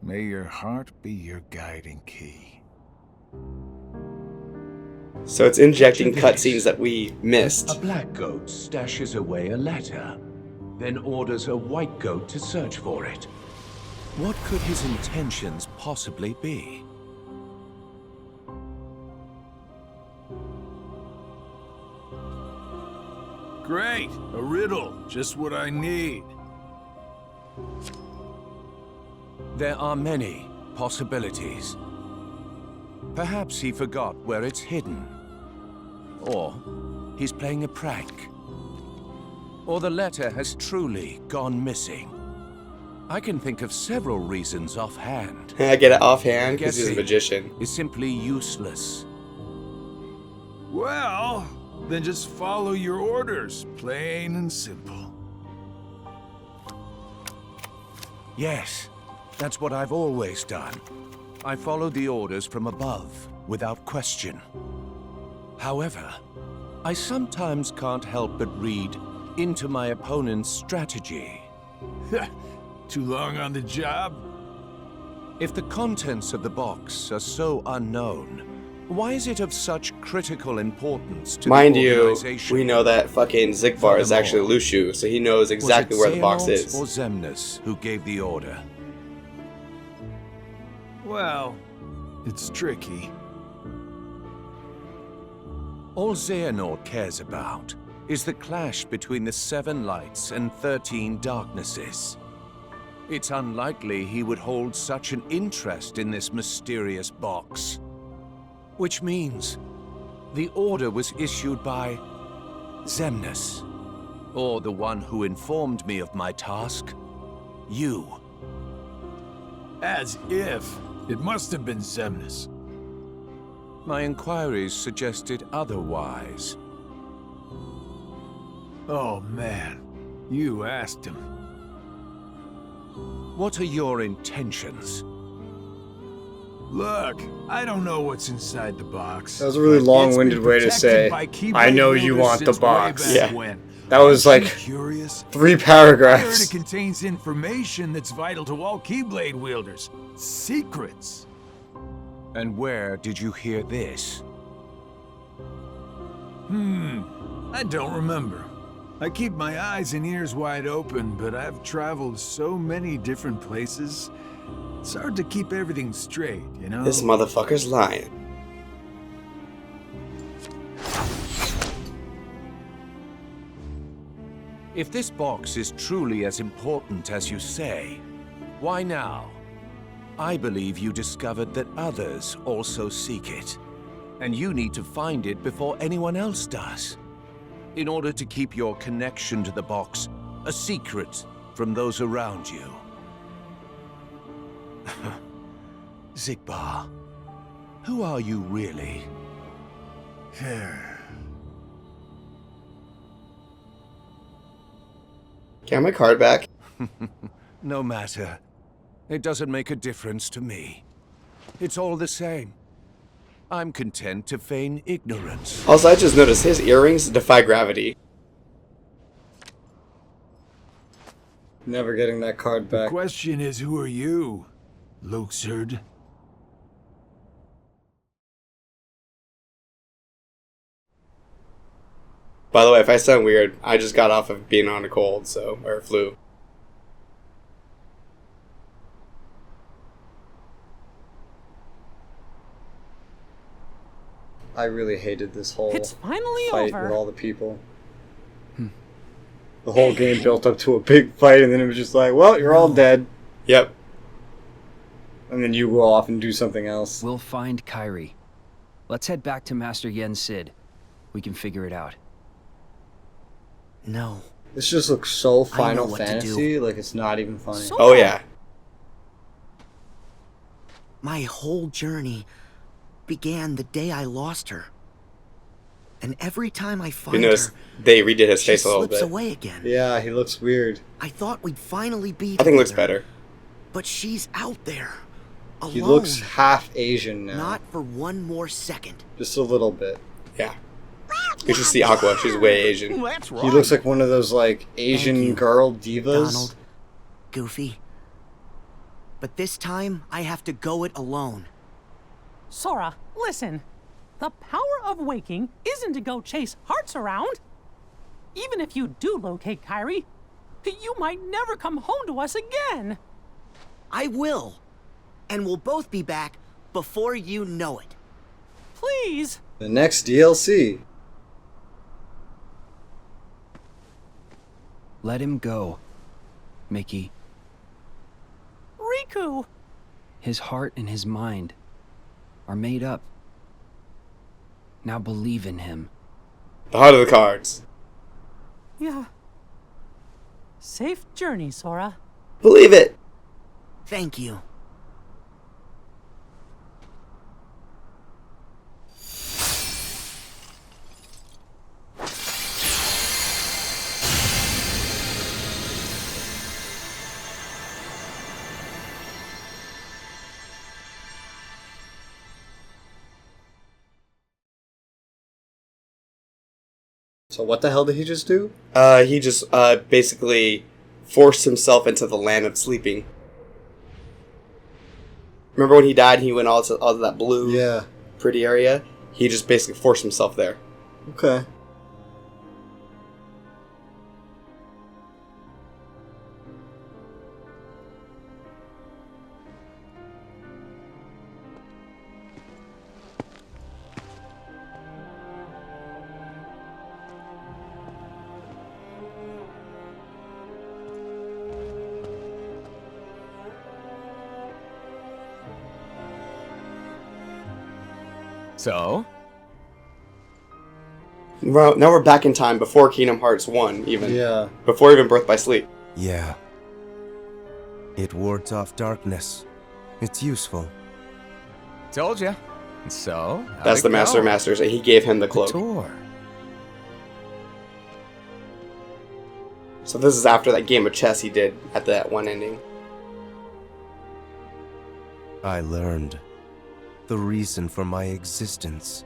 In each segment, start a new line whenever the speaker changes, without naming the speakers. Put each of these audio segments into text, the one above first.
May your heart be your guiding key.
So it's injecting cutscenes that we missed.
A black goat stashes away a letter, then orders a white goat to search for it. What could his intentions possibly be?
Great! A riddle. Just what I need.
There are many possibilities. Perhaps he forgot where it's hidden. Or he's playing a prank. Or the letter has truly gone missing. I can think of several reasons offhand.
I get it offhand because he's a
Guessing
magician.
is simply useless.
Well, then just follow your orders. Plain and simple.
Yes, that's what I've always done. I follow the orders from above, without question. However, I sometimes can't help but read into my opponent's strategy.
Too long on the job?
If the contents of the box are so unknown, why is it of such critical importance to
Mind
the
you,
organization?
we know that fucking Zigbar is actually Lushu, so he knows exactly where the box
Was it
is.
Xehanort or Xemnas who gave the order?
Well, it's tricky.
All Xehanort cares about is the clash between the 7 lights and 13 darknesses. It's unlikely he would hold such an interest in this mysterious box. Which means the order was issued by Xemnas, or the one who informed me of my task, you.
As if. It must have been Xemnas.
My inquiries suggested otherwise.
Oh man, you asked him.
What are your intentions?
Look, I don't know what's inside the box.
That was a really
but
long-winded
it's been
way to say,
protected
I
by
know
Keyblade
you
builders
want the
since way
box.
back
Yeah.
when.
That was
Aren't
like
you curious?
3
I heard
paragraphs.
it contains information that's vital to all Keyblade wielders. Secrets.
And where did you hear this?
I don't remember. I keep my eyes and ears wide open, but I've traveled so many different places. It's hard to keep everything straight, you know?
This motherfucker's lying.
If this box is truly as important as you say, why now? I believe you discovered that others also seek it, and you need to find it before anyone else does, in order to keep your connection to the box a secret from those around you. Xigbar, who are you really?
Can I have my card back?
No matter. It doesn't make a difference to me. It's all the same. I'm content to feign ignorance.
Also, I just noticed his earrings defy gravity.
Never getting that card
The
back.
question is, who are you, Luxord?
By the way, if I sound weird, I just got off of being on a cold, so, or flu.
I really hated this whole
It's finally
fight
over.
with all the people. The whole game built up to a big fight, and then it was just like, well, you're all dead.
Yep.
And then you go off and do something else.
We'll find Kyrie. Let's head back to Master Yen Sid. We can figure it out.
No.
This just looks so Final
what to do.
Fantasy, like it's not even funny.
So-
Oh yeah.
My whole journey began the day I lost her. And every time I
You
find
notice
her,
they redid his
she
face a little
slips
bit.
away again.
Yeah, he looks weird.
I thought we'd finally be
I think it looks
together,
better.
But she's out there, alone.
He looks half Asian now.
Not for one more second.
Just a little bit.
Yeah. You should see Aqua. She's way Asian.
That's right.
He looks like one of those like Asian
you,
girl divas.
Donald, Goofy. But this time, I have to go it alone.
Sora, listen. The power of waking isn't to go chase hearts around. Even if you do locate Kyrie, you might never come home to us again.
I will. And we'll both be back before you know it.
Please.
The next DLC.
Let him go, Mickey.
Riku.
His heart and his mind are made up. Now believe in him.
The heart of the cards.
Yeah. Safe journey, Sora.
Believe it.
Thank you.
So what the hell did he just do?
He just basically forced himself into the land of sleeping. Remember when he died? He went all to that blue,
Yeah.
pretty area. He just basically forced himself there.
Okay.
So?
Well, now we're back in time before Kingdom Hearts 1, even.
Yeah.
Before even Birth by Sleep.
Yeah. It wards off darkness. It's useful.
Told ya. So? how'd
That's
it
the Master
go?
of Masters, and he gave him the
The
cloak.
tour.
So this is after that game of chess he did at that one ending.
I learned the reason for my existence.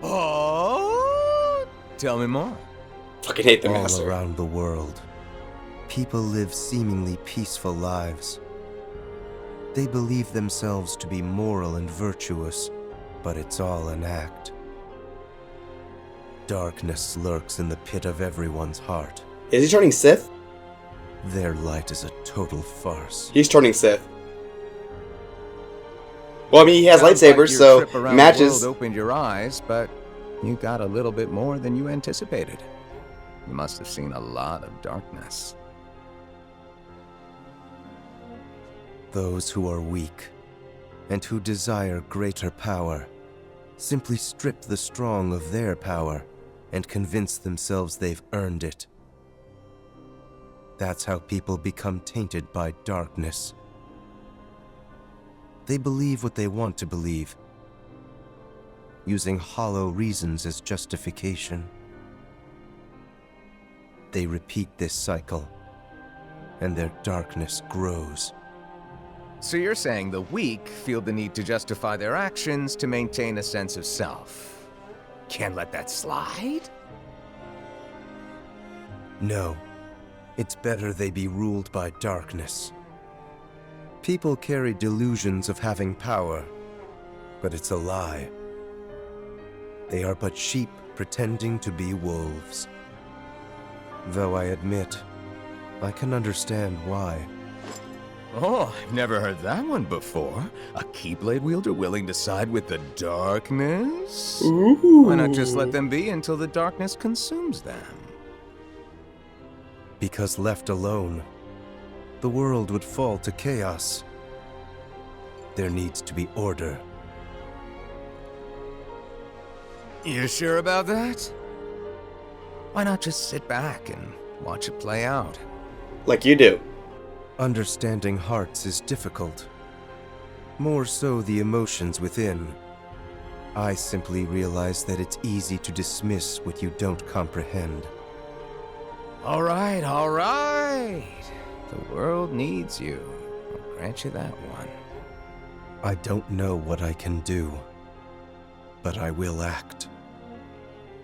Oh? Tell me more.
Fucking hate the
All
Master.
around the world, people live seemingly peaceful lives. They believe themselves to be moral and virtuous, but it's all an act. Darkness lurks in the pit of everyone's heart.
Is he turning Sith?
Their light is a total farce.
He's turning Sith. Well, I mean, he has
Sounds like
lightsabers,
your
so
trip around
matches.
the world opened your eyes, but you got a little bit more than you anticipated. You must have seen a lot of darkness.
Those who are weak and who desire greater power simply strip the strong of their power and convince themselves they've earned it. That's how people become tainted by darkness. They believe what they want to believe, using hollow reasons as justification. They repeat this cycle, and their darkness grows.
So you're saying the weak feel the need to justify their actions to maintain a sense of self. Can't let that slide?
No, it's better they be ruled by darkness. People carry delusions of having power, but it's a lie. They are but sheep pretending to be wolves. Though I admit, I can understand why.
Oh, I've never heard that one before. A Keyblade wielder willing to side with the darkness?
Ooh.
Why not just let them be until the darkness consumes them?
Because left alone, the world would fall to chaos. There needs to be order.
You sure about that? Why not just sit back and watch it play out?
Like you do.
Understanding hearts is difficult. More so the emotions within. I simply realize that it's easy to dismiss what you don't comprehend.
All right, all right. The world needs you. I'll grant you that one.
I don't know what I can do, but I will act.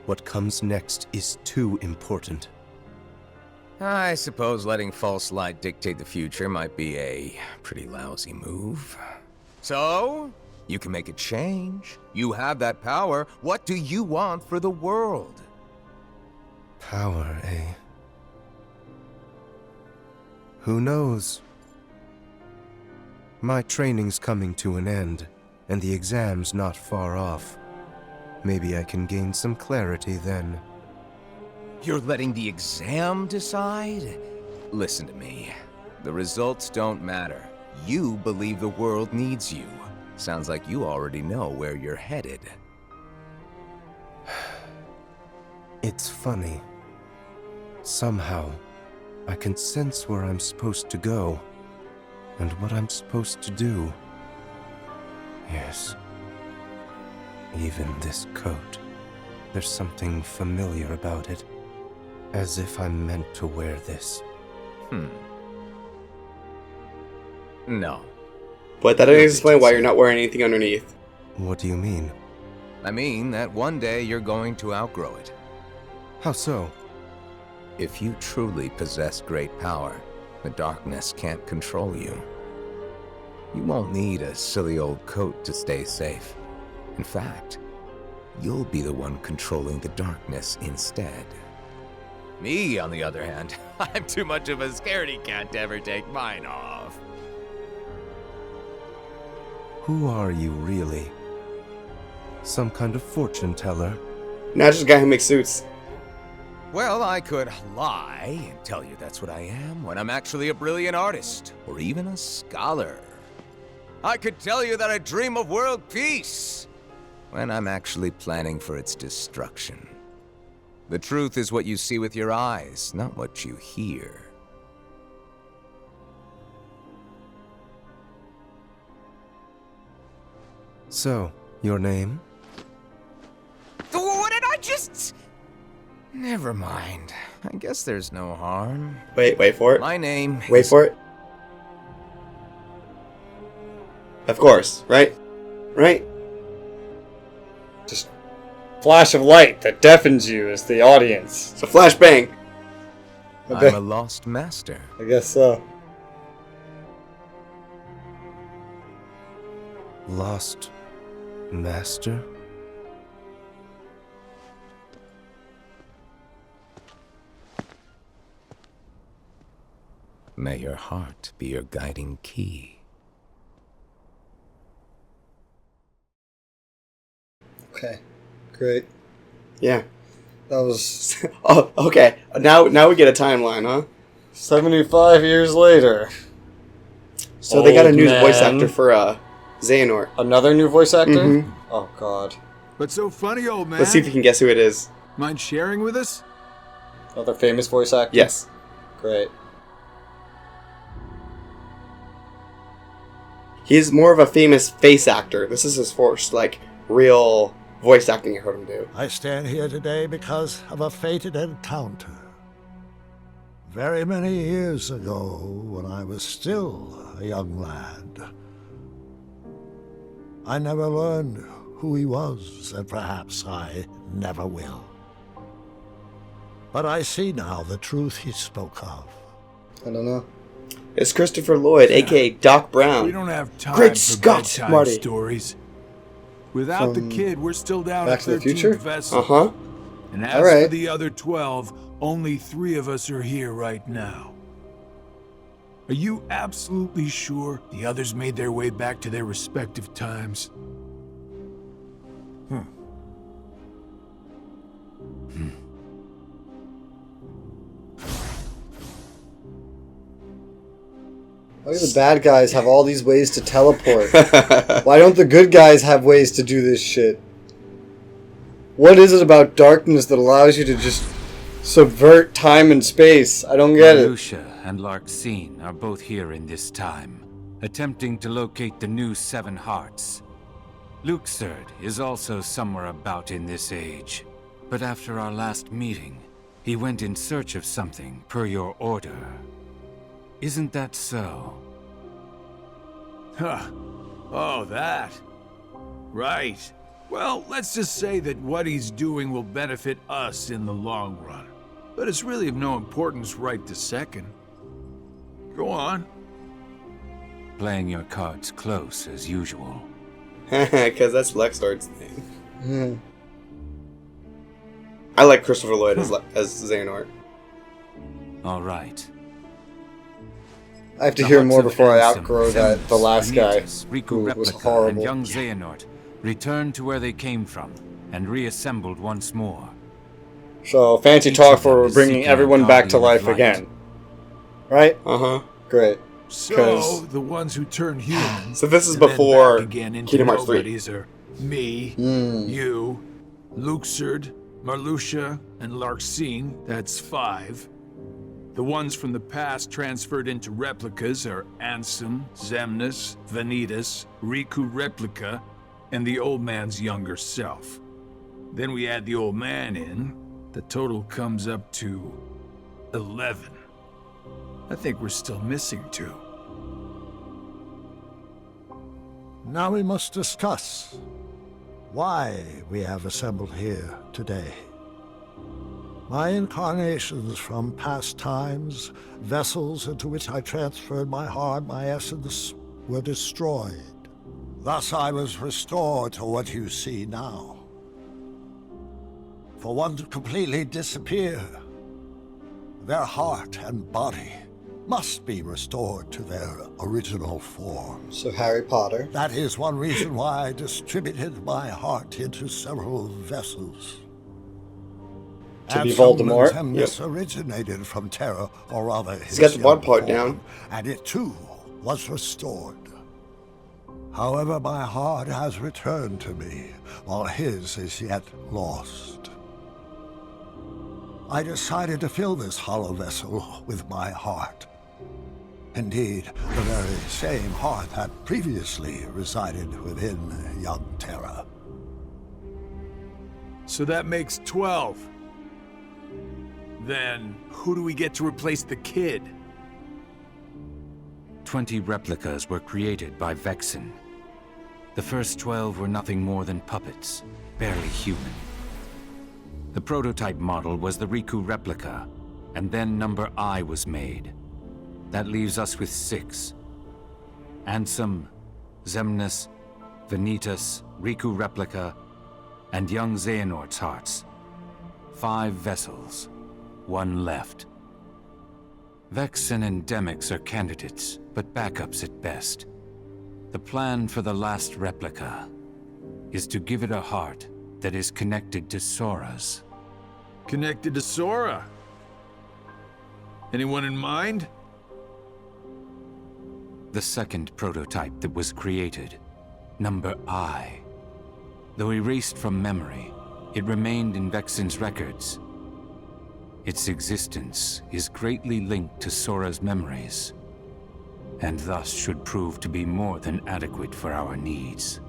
What comes next is too important.
I suppose letting false light dictate the future might be a pretty lousy move. So, you can make a change. You have that power. What do you want for the world?
Power, eh? Who knows? My training's coming to an end, and the exam's not far off. Maybe I can gain some clarity then.
You're letting the exam decide? Listen to me. The results don't matter. You believe the world needs you. Sounds like you already know where you're headed.
It's funny. Somehow, I can sense where I'm supposed to go, and what I'm supposed to do. Yes. Even this coat. There's something familiar about it. As if I'm meant to wear this.
No.
But that doesn't explain why you're not wearing anything underneath.
What do you mean?
I mean that one day you're going to outgrow it.
How so?
If you truly possess great power, the darkness can't control you. You won't need a silly old coat to stay safe. In fact, you'll be the one controlling the darkness instead. Me, on the other hand, I'm too much of a scaredy cat to ever take mine off.
Who are you, really? Some kind of fortune teller?
Not just a guy who makes suits.
Well, I could lie and tell you that's what I am when I'm actually a brilliant artist, or even a scholar. I could tell you that I dream of world peace when I'm actually planning for its destruction. The truth is what you see with your eyes, not what you hear.
So, your name?
What did I just... Never mind. I guess there's no harm.
Wait for it.
My name
Wait
is...
for it. Of course, right? Right?
Just flash of light that deafens you as the audience.
It's a flashbang.
I'm a lost master.
I guess so.
Lost Master?
May your heart be your guiding key.
Okay, great.
Yeah.
That was
Oh, okay. Now we get a timeline, huh?
75 years later.
So they got a
Old
new voice
man.
actor for Xehanort.
Another new voice actor?
Mhm.
Oh, God.
What's so funny, old man?
Let's see if you can guess who it is.
Mind sharing with us?
Another famous voice actor?
Yes.
Great.
He's more of a famous face actor. This is his first, real voice acting I heard him do.
I stand here today because of a fated encounter. Very many years ago, when I was still a young lad. I never learned who he was, and perhaps I never will. But I see now the truth he spoke of.
I don't know.
It's Christopher Lloyd, a.k.a. Doc Brown.
We don't have time
Great
for
Scott,
bedtime
Marty.
stories. Without
From
the kid, we're still down
Back
at
to the
13th
Future?
vessel.
Uh-huh.
And as
All right.
for the other 12, only 3 of us are here right now. Are you absolutely sure the others made their way back to their respective times?
Why do the bad guys have all these ways to teleport? Why don't the good guys have ways to do this shit? What is it about darkness that allows you to just subvert time and space? I don't get it.
Lucia and Larxene are both here in this time, attempting to locate the new 7 hearts. Luxord is also somewhere about in this age, but after our last meeting, he went in search of something per your order. Isn't that so?
Huh. Oh, that. Right. Well, let's just say that what he's doing will benefit us in the long run. but it's really of no importance right this second. Go on.
Playing your cards close as usual.
Because that's Lexord's name. I like Christopher Lloyd as Xehanort.
All right.
I have to
The
hear
hearts
more
of
before I
Ansem,
outgrow that the last guy
Vanitas, Riku
who was
Replica, and
horrible.
young Xehanort returned to where they came from and reassembled once more.
So fancy
Each
talk
of them
for
is
bringing
seeking
everyone
a
back to
guardian
life
of light.
again. Right?
Uh-huh.
Great.
So,
'Cause-
the ones who turn human.
So this is
and then
before
back again into
Kingdom Hearts 3.
nobodies are me, you, Luxord, Marluxia, and Larxene. That's 5. The ones from the past transferred into replicas are Ansem, Xemnas, Vanitas, Riku Replica, and the old man's younger self. Then we add the old man in. The total comes up to 11. I think we're still missing 2.
Now we must discuss why we have assembled here today. My incarnations from past times, vessels into which I transferred my heart, my essence, were destroyed. Thus I was restored to what you see now. For one to completely disappear, their heart and body must be restored to their original form.
So Harry Potter.
That is one reason why I distributed my heart into several vessels.
To be
Ansem
Voldemort?
and Xemnas originated from Terra, or rather his
He's got the blood
young
part
form,
down.
and it too was restored. However, my heart has returned to me, while his is yet lost. I decided to fill this hollow vessel with my heart. Indeed, the very same heart that previously resided within young Terra.
So that makes 12. Then, who do we get to replace the kid?
20 replicas were created by Vexen. The first 12 were nothing more than puppets, barely human. The prototype model was the Riku replica, and then number I was made. That leaves us with 6. Ansem, Xemnas, Vanitas, Riku replica, and young Xehanort's hearts. 5 vessels, 1 left. Vexen and Demyx are candidates, but backups at best. The plan for the last replica is to give it a heart that is connected to Sora's.
Connected to Sora? Anyone in mind?
The second prototype that was created, number I. Though erased from memory, it remained in Vexen's records. Its existence is greatly linked to Sora's memories, and thus should prove to be more than adequate for our needs.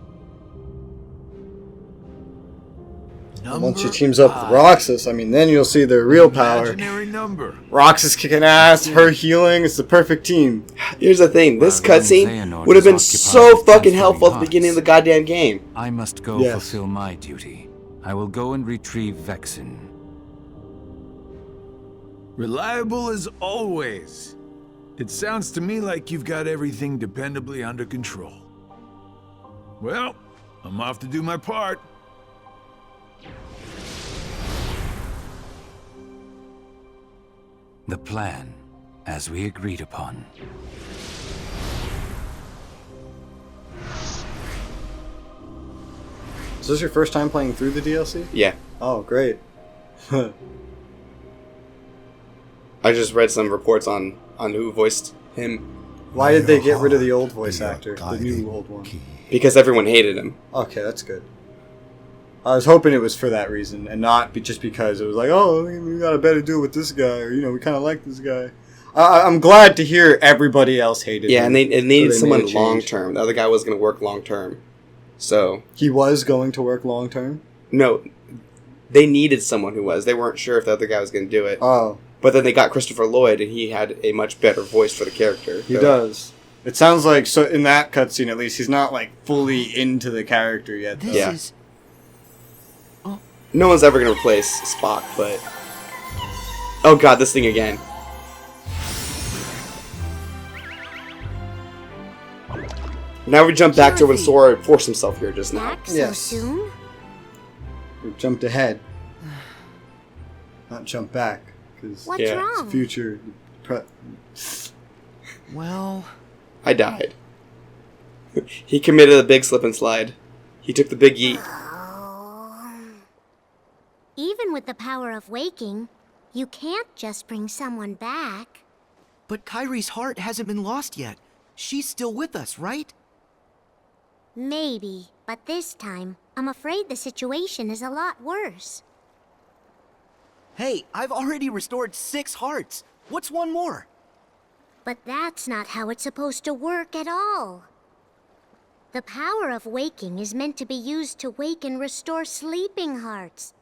Once she teams up with Roxas, I mean, then you'll see their real power.
Imaginary number.
Roxas kicking ass, her healing, it's the perfect team.
Here's the thing, this
While young
cutscene
Xehanort
would have
is
been so
occupied with
fucking
transferring
helpful at the
hearts,
beginning of the goddamn game.
I must go
Yes.
fulfill my duty. I will go and retrieve Vexen.
Reliable as always. It sounds to me like you've got everything dependably under control. Well, I'm off to do my part.
The plan, as we agreed upon.
Is this your first time playing through the DLC?
Yeah.
Oh, great.
I just read some reports on who voiced him.
Why did they get rid of the old voice
Your
actor? The
guiding
new old one.
key.
Because everyone hated him.
Okay, that's good. I was hoping it was for that reason, and not just because it was like, oh, we got a better deal with this guy, or, we kind of like this guy. I'm glad to hear everybody else hated him.
Yeah, and they needed
so
someone
made a change.
long term. The other guy was going to work long term. So,
He was going to work long term?
no, they needed someone who was. They weren't sure if the other guy was going to do it.
Oh,
But then they got Christopher Lloyd, and he had a much better voice for the character.
he
So-
does. It sounds like, so in that cutscene at least, he's not like fully into the character yet. Though.
This
Yeah.
is...
No one's ever going to replace Spock, but Oh god, this thing again. Now we jump back to when Sora forced himself here just now.
Back so
Yes.
soon?
We jumped ahead. Not jump back. Because
What's
Yeah,
wrong?
future.
Well,
I died. He committed a big slip and slide. He took the big yeet.
Even with the power of waking, you can't just bring someone back.
but Kyrie's heart hasn't been lost yet. She's still with us, right?
Maybe, but this time, I'm afraid the situation is a lot worse.
Hey, I've already restored 6 hearts. What's one more?
But that's not how it's supposed to work at all. The power of waking is meant to be used to wake and restore sleeping hearts,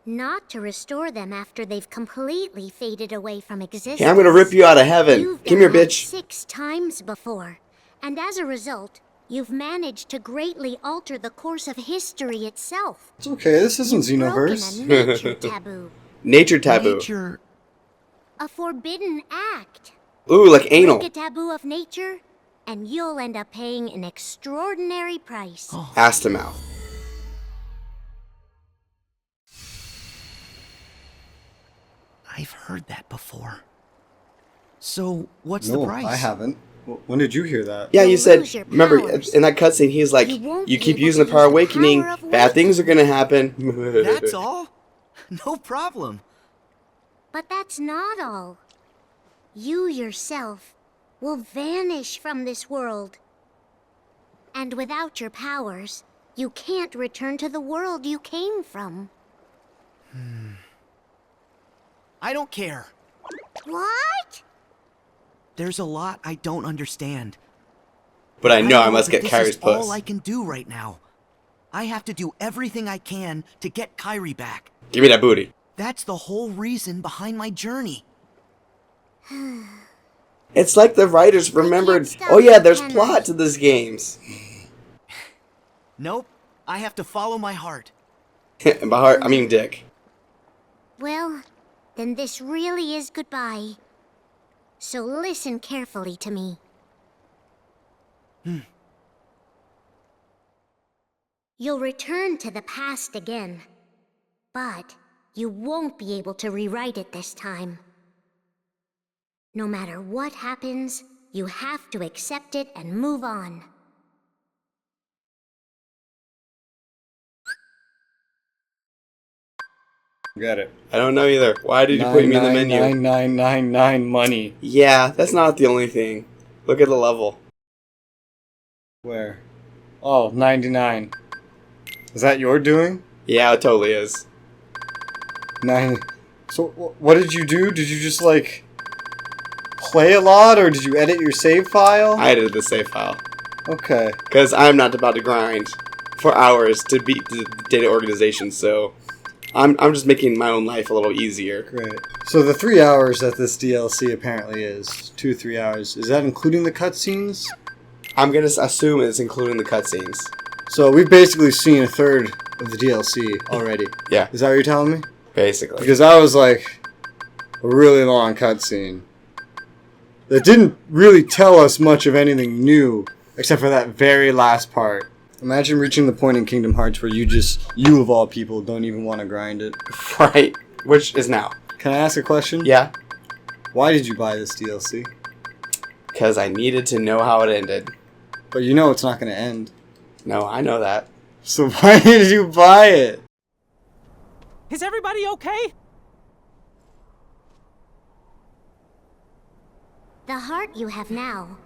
not to restore them after they've completely faded away from existence.
Hey, I'm gonna rip you out of heaven.
You've
Come here,
done that
bitch.
6 times before, and as a result, you've managed to greatly alter the course of history itself.
It's okay, this isn't
You've broken
Xenoverse.
a nature taboo,
Nature taboo.
Nature.
a forbidden act.
Ooh, like anal.
Break a taboo of nature, and you'll end up paying an extraordinary price.
Ass to mouth.
I've heard that before. So, what's
No,
the price?
I haven't. When did you hear that?
Yeah, you
You'll
said,
lose your
remember,
powers.
in that cutscene, he's like,
You won't
you
be
keep
able
using
to
the power
use the
awakening,
power of
bad things are gonna happen.
That's all? No problem.
But that's not all. You yourself will vanish from this world. And without your powers, you can't return to the world you came from.
I don't care.
What?
There's a lot I don't understand.
But I know I
know
must
that
get
this
Kyrie's
is all
puss.
I can do right now. I have to do everything I can to get Kyrie back.
Give me that booty.
That's the whole reason behind my journey.
It's like the writers remembered,
stop
oh yeah,
you,
there's
can I?
plot to this games.
Nope. I have to follow my heart.
And by heart, I mean dick.
Well, then this really is goodbye. So listen carefully to me. You'll return to the past again, but you won't be able to rewrite it this time. No matter what happens, you have to accept it and move on.
Got it.
I don't know either. Why did you put me in the menu?
99999 money.
Yeah, that's not the only thing. Look at the level.
Where? Oh, 99. Is that your doing?
Yeah, it totally is.
9. So, what did you do? Did you just, like, play a lot, or did you edit your save file?
I edited the save file.
Okay.
Because I'm not about to grind for hours to beat the data organization, so I'm just making my own life a little easier.
Great. So the 3 hours that this DLC apparently is, 2-3 hours, is that including the cutscenes?
I'm going to assume it's including the cutscenes.
So we've basically seen a third of the DLC already.
Yeah,
Is that what you're telling me?
basically.
Because that was like a really long cutscene that didn't really tell us much of anything new, except for that very last part. Imagine reaching the point in Kingdom Hearts where you of all people, don't even want to grind it.
Right, which is now.
Can I ask a question?
Yeah,
Why did you buy this DLC?
because I needed to know how it ended.
But you know it's not going to end.
No, I know that.
So why did you buy it?
Is everybody okay?
The heart you have now,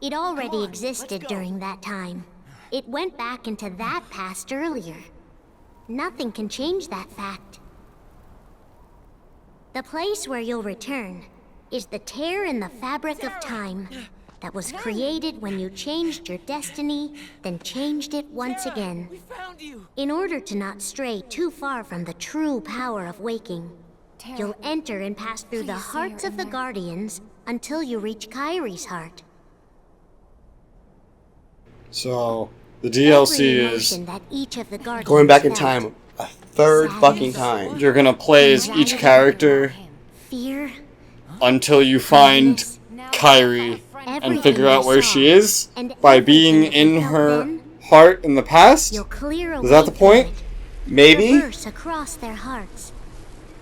it already existed during that time. It went back into that past earlier. Nothing can change that fact. The place where you'll return is the tear in the fabric of time that was created when you changed your destiny, then changed it once again. In order to not stray too far from the true power of waking, you'll enter and pass through the hearts of the Guardians until you reach Kyrie's heart.
So the DLC
Every
is
emotion that each of the Guardians
Going back in
felt,
time a third fucking time.
you're going to play as each character
fear,
until you find Kyrie and figure out where she is by being in her heart in the past?
you'll clear away
Is that the point?
Maybe?
traverse across their hearts,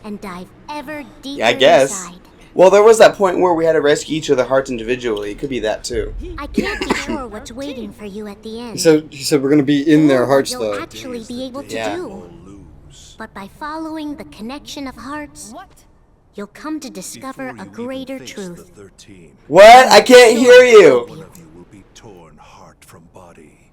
and dive ever deeper
Yeah, I guess.
inside.
Well, there was that point where we had to rescue each of their hearts individually. It could be that too.
I can't be sure what's waiting for you at the end.
He said we're gonna be in their
or
hearts
what you'll
though.
actually be able to
Yeah.
do. But by following the connection of hearts, you'll come to discover a greater truth.
What? I can't hear you.
will be torn heart from body.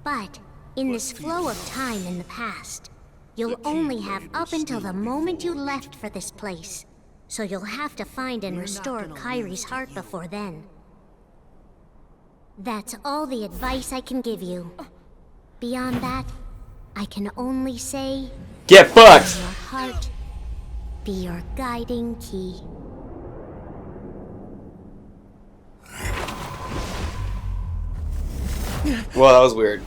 But in this flow of time in the past, you'll only have up until the moment you left for this place. So you'll have to find and restore Kyrie's heart before then. That's all the advice I can give you. Beyond that, I can only say,
Get fucked.
your heart be your guiding key.
Well, that was weird.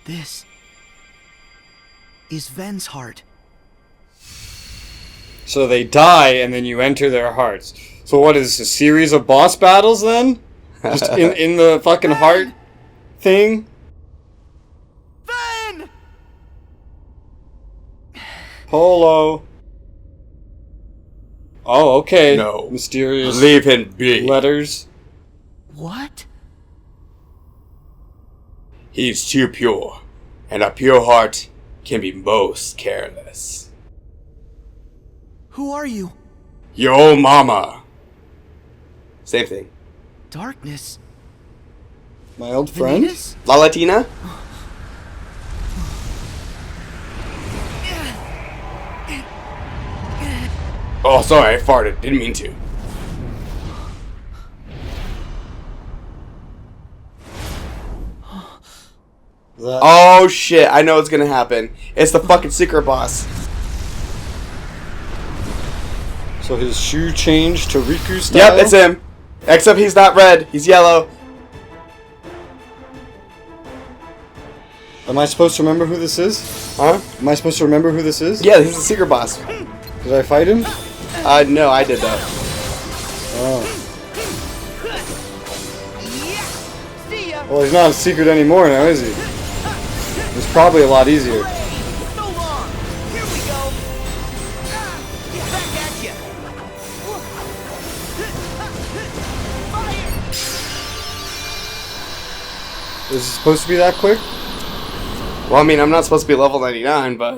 This is Ven's heart.
So they die and then you enter their hearts. So what is this, a series of boss battles then? Just in the fucking heart thing?
Ven!
Polo. Oh, okay.
No.
Mysterious
Leave him be.
letters.
What?
He's too pure, and a pure heart can be most careless.
Who are you?
Your old mama. Same thing.
Darkness.
My old friend?
Vanitas?
La Latina? Oh, sorry, I farted. Didn't mean to. Oh shit, I know what's gonna happen. It's the fucking secret boss.
So his shoe changed to Riku style?
Yep, it's him. Except he's not red, he's yellow.
Am I supposed to remember who this is?
Huh?
Am I supposed to remember who this is?
Yeah, he's the secret boss.
Did I fight him?
No, I did that.
Oh. Well, he's not a secret anymore now, is he? It's probably a lot easier.
So long. Here we go. Back at you. Fire.
Is it supposed to be that quick?
Well, I mean, I'm not supposed to be level 99, but